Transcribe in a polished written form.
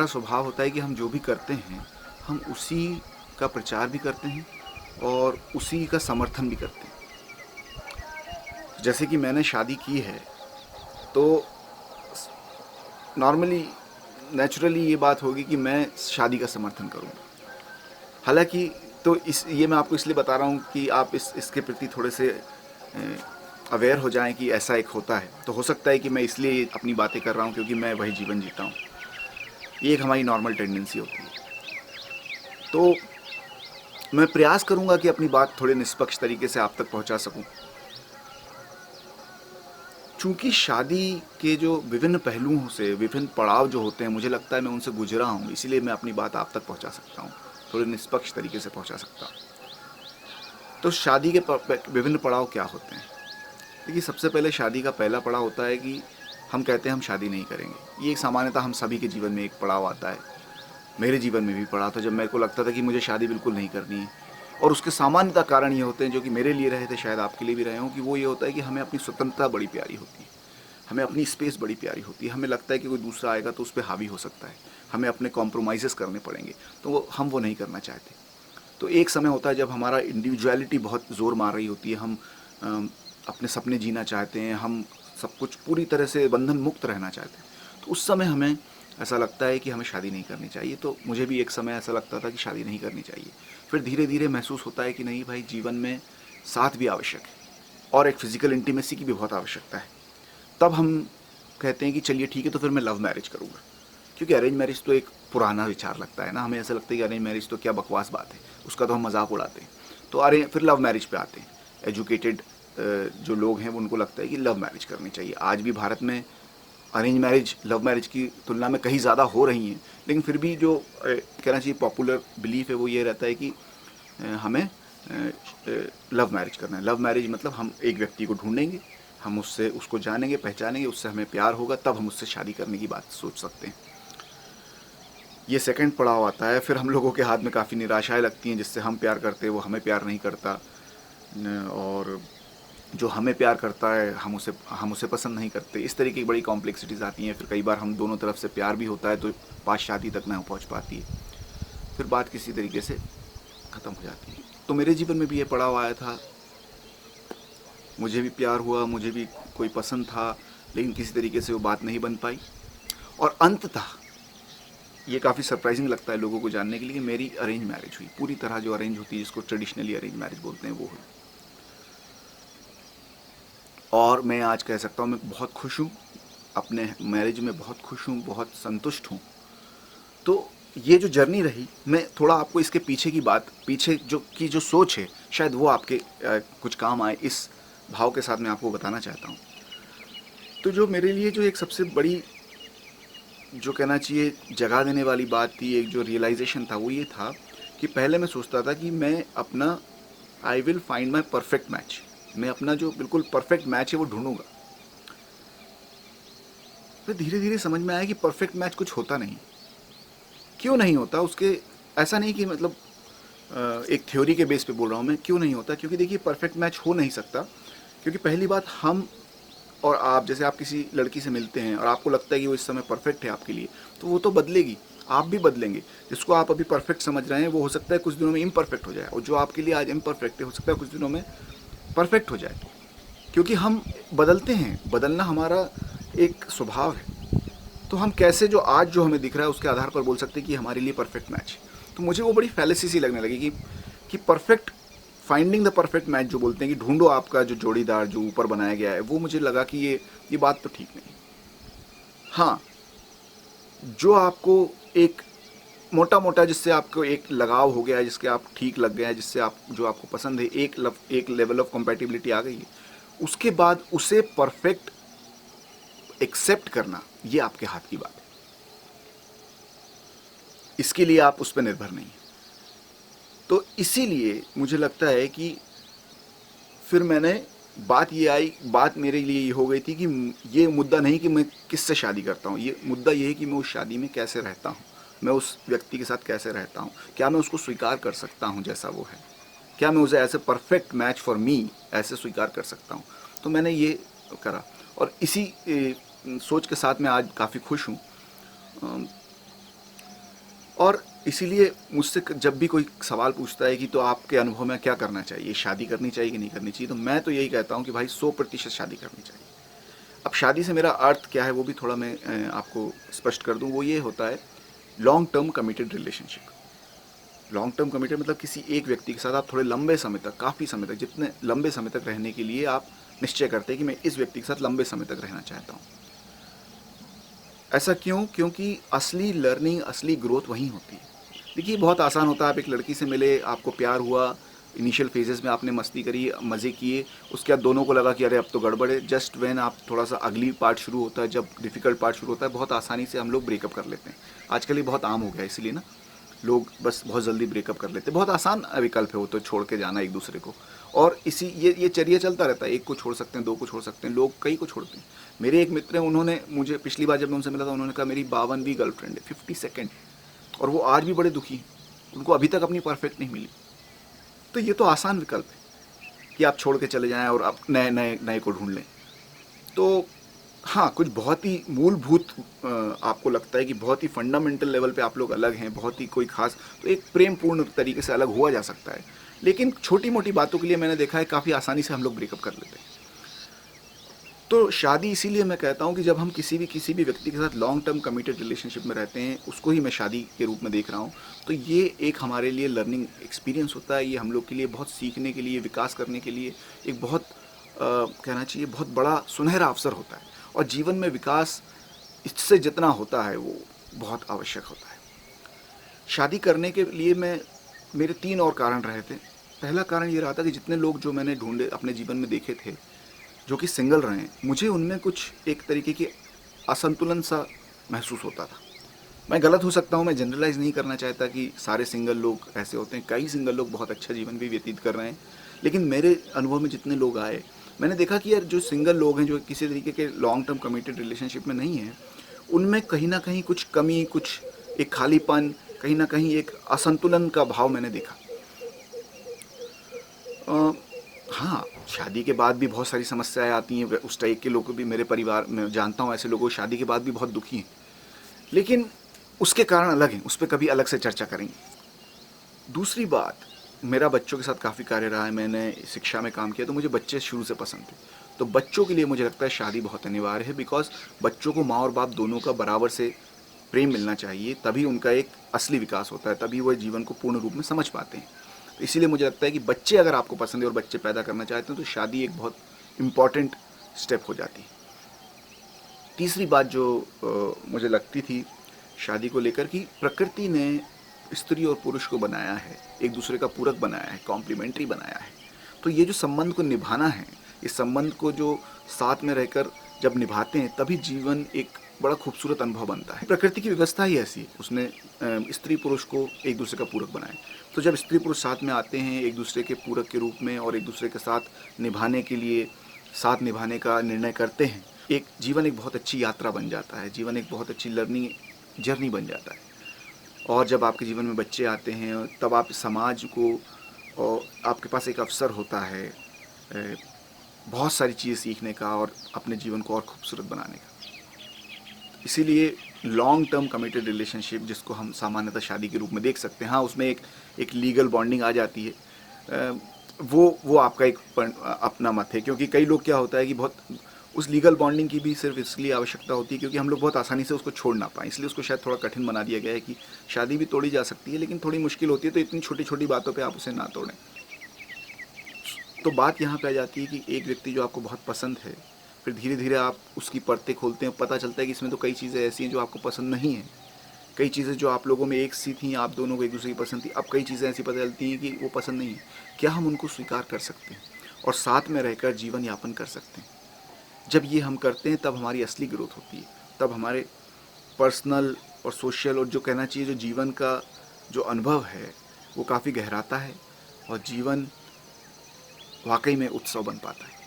हमारा स्वभाव होता है कि हम जो भी करते हैं, हम उसी का प्रचार भी करते हैं और उसी का समर्थन भी करते हैं। जैसे कि मैंने शादी की है, तो नॉर्मली नेचुरली ये बात होगी कि मैं शादी का समर्थन करूँगा। हालाँकि तो इस ये मैं आपको इसलिए बता रहा हूँ कि आप इसके प्रति थोड़े से अवेयर हो जाएं कि ऐसा एक होता है। तो हो सकता है कि मैं इसलिए अपनी बातें कर रहा हूँ क्योंकि मैं वही जीवन जीता हूँ। ये एक हमारी नॉर्मल टेंडेंसी होती है। तो मैं प्रयास करूँगा कि अपनी बात थोड़े निष्पक्ष तरीके से आप तक पहुँचा सकूँ। चूँकि शादी के जो विभिन्न पहलुओं से, विभिन्न पड़ाव जो होते हैं, मुझे लगता है मैं उनसे गुजरा हूँ, इसीलिए मैं अपनी बात आप तक पहुँचा सकता हूँ, थोड़े निष्पक्ष तरीके से पहुँचा सकता हूँ। तो शादी के विभिन्न पड़ाव क्या होते हैं? देखिए, सबसे पहले शादी का पहला पड़ाव होता है कि हम कहते हैं हम शादी नहीं करेंगे। ये एक सामान्यतः हम सभी के जीवन में एक पड़ाव आता है। मेरे जीवन में भी पड़ा था जब मेरे को लगता था कि मुझे शादी बिल्कुल नहीं करनी है। और उसके सामान्यतः कारण ये होते हैं जो कि मेरे लिए रहे थे, शायद आपके लिए भी रहे हों, कि वो ये होता है कि हमें अपनी स्वतंत्रता बड़ी प्यारी होती है, हमें अपनी स्पेस बड़ी प्यारी होती है। हमें लगता है कि कोई दूसरा आएगा तो उस पर हावी हो सकता है, हमें अपने कॉम्प्रोमाइज़ करने पड़ेंगे, तो हम वो नहीं करना चाहते। तो एक समय होता है जब हमारा इंडिविजुअलिटी बहुत ज़ोर मार रही होती है, हम अपने सपने जीना चाहते हैं, हम सब कुछ पूरी तरह से बंधन मुक्त रहना चाहते हैं। तो उस समय हमें ऐसा लगता है कि हमें शादी नहीं करनी चाहिए। तो मुझे भी एक समय ऐसा लगता था कि शादी नहीं करनी चाहिए। फिर धीरे धीरे महसूस होता है कि नहीं भाई, जीवन में साथ भी आवश्यक है और एक फ़िज़िकल इंटीमेसी की भी बहुत आवश्यकता है। तब हम कहते हैं कि चलिए ठीक है, तो फिर मैं लव मैरिज करूँगा। क्योंकि अरेंज मैरिज तो एक पुराना विचार लगता है ना, हमें ऐसा लगता है कि अरेंज मैरिज तो क्या बकवास बात है, उसका तो हम मजाक उड़ाते हैं। तो फिर लव मैरिज पे आते हैं। एजुकेटेड जो लोग हैं उनको लगता है कि लव मैरिज करनी चाहिए। आज भी भारत में अरेंज मैरिज लव मैरिज की तुलना में कहीं ज़्यादा हो रही हैं, लेकिन फिर भी जो कहना चाहिए पॉपुलर बिलीफ है वो ये रहता है कि हमें लव मैरिज करना है। लव मैरिज मतलब हम एक व्यक्ति को ढूंढेंगे, हम उसको जानेंगे, पहचानेंगे, उससे हमें प्यार होगा, तब हम उससे शादी करने की बात सोच सकते हैं। ये सेकंड पड़ाव आता है। फिर हम लोगों के हाथ में काफ़ी निराशाएं लगती हैं, जिससे हम प्यार करते हैं वो हमें प्यार नहीं करता, और जो हमें प्यार करता है हम उसे पसंद नहीं करते। इस तरीके की बड़ी कॉम्प्लेक्सिटीज़ आती हैं। फिर कई बार हम दोनों तरफ से प्यार भी होता है तो बात शादी तक ना पहुंच पाती है, फिर बात किसी तरीके से ख़त्म हो जाती है। तो मेरे जीवन में भी ये पड़ाव आया था। मुझे भी प्यार हुआ, मुझे भी कोई पसंद था, लेकिन किसी तरीके से वो बात नहीं बन पाई। और अंततः ये काफ़ी सरप्राइजिंग लगता है लोगों को जानने के लिए, मेरी अरेंज मैरिज हुई। पूरी तरह जो अरेंज होती है, जिसको ट्रेडिशनली अरेंज मैरिज बोलते हैं, वो हुई। और मैं आज कह सकता हूँ मैं बहुत खुश हूँ, अपने मैरिज में बहुत खुश हूँ, बहुत संतुष्ट हूँ। तो ये जो जर्नी रही, मैं थोड़ा आपको इसके पीछे की बात, पीछे जो सोच है, शायद वो आपके कुछ काम आए, इस भाव के साथ मैं आपको बताना चाहता हूँ। तो जो मेरे लिए जो एक सबसे बड़ी, जो कहना चाहिए जगा देने वाली बात थी, एक जो रियलाइजेशन था, वो ये था कि पहले मैं सोचता था कि मैं अपना I will find my perfect match, मैं अपना जो बिल्कुल परफेक्ट मैच है वो ढूंढूंगा। फिर धीरे धीरे समझ में आया कि परफेक्ट मैच कुछ होता नहीं। क्यों नहीं होता? उसके ऐसा नहीं कि मतलब एक थ्योरी के बेस पे बोल रहा हूँ मैं, क्यों नहीं होता? क्योंकि देखिए, परफेक्ट मैच हो नहीं सकता, क्योंकि पहली बात, हम और आप, जैसे आप किसी लड़की से मिलते हैं और आपको लगता है कि वो इस समय परफेक्ट है आपके लिए, तो वो तो बदलेगी, आप भी बदलेंगे। जिसको आप अभी परफेक्ट समझ रहे हैं वो हो सकता है कुछ दिनों में इम्परफेक्ट हो जाए, और जो आपके लिए आज इम्परफेक्ट है हो सकता है कुछ दिनों में परफेक्ट हो जाए। क्योंकि हम बदलते हैं, बदलना हमारा एक स्वभाव है। तो हम कैसे जो आज जो हमें दिख रहा है उसके आधार पर बोल सकते हैं कि हमारे लिए परफेक्ट मैच है। तो मुझे वो बड़ी फैलेसी सी लगने लगी कि perfect, finding the perfect match जो बोलते हैं कि ढूंढो आपका जो जोड़ीदार जो ऊपर बनाया गया है, वो मुझे लगा कि ये बात तो ठीक नहीं। हाँ, जो आपको एक मोटा मोटा, जिससे आपको एक लगाव हो गया है, जिसके आप ठीक लग गया है, जिससे आप जो आपको पसंद है, एक लेवल ऑफ कंपैटिबिलिटी आ गई है, उसके बाद उसे परफेक्ट एक्सेप्ट करना, ये आपके हाथ की बात है। इसके लिए आप उस पर निर्भर नहीं है। तो इसीलिए मुझे लगता है कि फिर बात मेरे लिए ये हो गई थी कि ये मुद्दा नहीं कि मैं किससे शादी करता हूँ, ये मुद्दा ये है कि मैं उस शादी में कैसे रहता हूँ, मैं उस व्यक्ति के साथ कैसे रहता हूँ, क्या मैं उसको स्वीकार कर सकता हूँ जैसा वो है, क्या मैं उसे ऐसे परफेक्ट मैच फॉर मी ऐसे स्वीकार कर सकता हूँ। तो मैंने ये करा, और इसी सोच के साथ मैं आज काफ़ी खुश हूँ। और इसीलिए मुझसे जब भी कोई सवाल पूछता है कि तो आपके अनुभव में क्या करना चाहिए, शादी करनी चाहिए कि नहीं करनी चाहिए, तो मैं तो यही कहता हूँ कि भाई 100% शादी करनी चाहिए। अब शादी से मेरा अर्थ क्या है वो भी थोड़ा मैं आपको स्पष्ट कर दूं। वो ये होता है long term committed relationship. Long term committed मतलब किसी एक व्यक्ति के साथ आप थोड़े लंबे समय तक, काफ़ी समय तक, जितने लंबे समय तक रहने के लिए आप निश्चय करते हैं कि मैं इस व्यक्ति के साथ लंबे समय तक रहना चाहता हूँ। ऐसा क्यों? क्योंकि असली लर्निंग, असली ग्रोथ वहीं होती है। देखिए बहुत आसान होता है, आप एक लड़की से मिले, आपको प्यार हुआ, इनिशियल फेजेस में आपने मस्ती करी, मज़े किए, उसके बाद दोनों को लगा कि अरे अब तो गड़बड़ है। जस्ट व्हेन आप थोड़ा सा अगली पार्ट शुरू होता है, जब डिफ़िकल्ट पार्ट शुरू होता है, बहुत आसानी से हम लोग ब्रेकअप कर लेते हैं। आजकल ये बहुत आम हो गया है, इसलिए ना लोग बस बहुत जल्दी ब्रेकअप कर लेते हैं। बहुत आसान विकल्प है वो तो, छोड़ के जाना एक दूसरे को। और इसी ये चर्या चलता रहता है, एक को छोड़ सकते हैं, दो को छोड़ सकते हैं, लोग कई को छोड़ते हैं। मेरे एक मित्र हैं, उन्होंने मुझे पिछली बार जब मैं उनसे मिला था, उन्होंने कहा मेरी 52वीं गर्लफ्रेंड है, 52nd, और वो आज भी बड़े दुखी हैं, उनको अभी तक अपनी परफेक्ट नहीं मिली। तो ये तो आसान विकल्प है कि आप छोड़ के चले जाएं और आप नए नए नए को ढूंढ लें। तो हाँ, कुछ बहुत ही मूलभूत आपको लगता है कि बहुत ही फंडामेंटल लेवल पे आप लोग अलग हैं, बहुत ही कोई खास, तो एक प्रेम पूर्ण तरीके से अलग हुआ जा सकता है। लेकिन छोटी मोटी बातों के लिए मैंने देखा है काफ़ी आसानी से हम लोग ब्रेकअप कर लेते हैं। तो शादी इसीलिए मैं कहता हूँ कि जब हम किसी भी व्यक्ति के साथ लॉन्ग टर्म कमिटेड रिलेशनशिप में रहते हैं, उसको ही मैं शादी के रूप में देख रहा हूँ, तो ये एक हमारे लिए लर्निंग एक्सपीरियंस होता है। ये हम लोग के लिए बहुत सीखने के लिए, विकास करने के लिए एक बहुत कहना चाहिए बहुत बड़ा सुनहरा अवसर होता है। और जीवन में विकास इससे जितना होता है वो बहुत आवश्यक होता है। शादी करने के लिए मेरे 3 और कारण रहे थे। पहला कारण ये रहा था कि जितने लोग जो मैंने ढूंढे अपने जीवन में देखे थे जो कि सिंगल रहे, मुझे उनमें कुछ एक तरीके की असंतुलन सा महसूस होता था। मैं गलत हो सकता हूँ, मैं जनरलाइज़ नहीं करना चाहता कि सारे सिंगल लोग ऐसे होते हैं। कई सिंगल लोग बहुत अच्छा जीवन भी व्यतीत कर रहे हैं। लेकिन मेरे अनुभव में जितने लोग आए, मैंने देखा कि यार जो सिंगल लोग हैं, जो किसी तरीके के लॉन्ग टर्म कमिटेड रिलेशनशिप में नहीं हैं, उनमें कहीं ना कहीं कुछ कमी, कुछ एक खालीपन, कहीं ना कहीं एक असंतुलन का भाव मैंने देखा। हाँ, शादी के बाद भी बहुत सारी समस्याएं आती हैं। उस टाइप के लोग भी मेरे परिवार में जानता हूँ, ऐसे लोगों को शादी के बाद भी बहुत दुखी हैं। लेकिन उसके कारण अलग हैं, उस पर कभी अलग से चर्चा करेंगे। दूसरी बात, मेरा बच्चों के साथ काफ़ी कार्य रहा है, मैंने शिक्षा में काम किया, तो मुझे बच्चे शुरू से पसंद थे। तो बच्चों के लिए मुझे लगता है शादी बहुत अनिवार्य है, बिकॉज बच्चों को माँ और बाप दोनों का बराबर से प्रेम मिलना चाहिए, तभी उनका एक असली विकास होता है, तभी वह जीवन को पूर्ण रूप में समझ पाते हैं। तो इसीलिए मुझे लगता है कि बच्चे अगर आपको पसंद है और बच्चे पैदा करना चाहते हैं तो शादी एक बहुत इम्पॉर्टेंट स्टेप हो जाती है। तीसरी बात जो मुझे लगती थी शादी को लेकर, कि प्रकृति ने स्त्री और पुरुष को बनाया है, एक दूसरे का पूरक बनाया है, कॉम्प्लीमेंट्री बनाया है। तो ये जो संबंध को निभाना है, इस संबंध को जो साथ में रहकर जब निभाते हैं, तभी जीवन एक बड़ा खूबसूरत अनुभव बनता है। प्रकृति की व्यवस्था ही ऐसी है, उसने स्त्री पुरुष को एक दूसरे का पूरक बनाया। तो जब स्त्री पुरुष साथ में आते हैं एक दूसरे के पूरक के रूप में और एक दूसरे के साथ निभाने के लिए, साथ निभाने का निर्णय करते हैं, एक जीवन एक बहुत अच्छी यात्रा बन जाता है, जीवन एक बहुत अच्छी लर्निंग जर्नी बन जाता है। और जब आपके जीवन में बच्चे आते हैं, तब आप समाज को, और आपके पास एक अवसर होता है बहुत सारी चीज़ें सीखने का और अपने जीवन को और खूबसूरत बनाने का। इसीलिए लॉन्ग टर्म कमिटेड रिलेशनशिप, जिसको हम सामान्यतः शादी के रूप में देख सकते हैं, हाँ उसमें एक लीगल बॉन्डिंग आ जाती है, वो आपका एक अपना मत है। क्योंकि कई लोग, क्या होता है कि बहुत उस लीगल बॉन्डिंग की भी सिर्फ इसलिए आवश्यकता होती है क्योंकि हम लोग बहुत आसानी से उसको छोड़ ना पाएँ, इसलिए उसको शायद थोड़ा कठिन बना दिया गया है कि शादी भी तोड़ी जा सकती है लेकिन थोड़ी मुश्किल होती है, तो इतनी छोटी छोटी बातों पर आप उसे ना तोड़ें। तो बात यहाँ पे आ जाती है कि एक व्यक्ति जो आपको बहुत पसंद है, फिर धीरे धीरे आप उसकी परतें खोलते हैं, पता चलता है कि इसमें तो कई चीज़ें ऐसी हैं जो आपको पसंद नहीं हैं। कई चीज़ें जो आप लोगों में एक सी थी, आप दोनों को एक दूसरे की पसंद थी, अब कई चीज़ें ऐसी पता चलती हैं कि वो पसंद नहीं है। क्या हम उनको स्वीकार कर सकते हैं और साथ में रहकर जीवन यापन कर सकते हैं? जब ये हम करते हैं तब हमारी असली ग्रोथ होती है, तब हमारे पर्सनल और सोशल और जो कहना चाहिए जो जीवन का जो अनुभव है वो काफ़ी गहराता है और जीवन वाकई में उत्सव बन पाता है।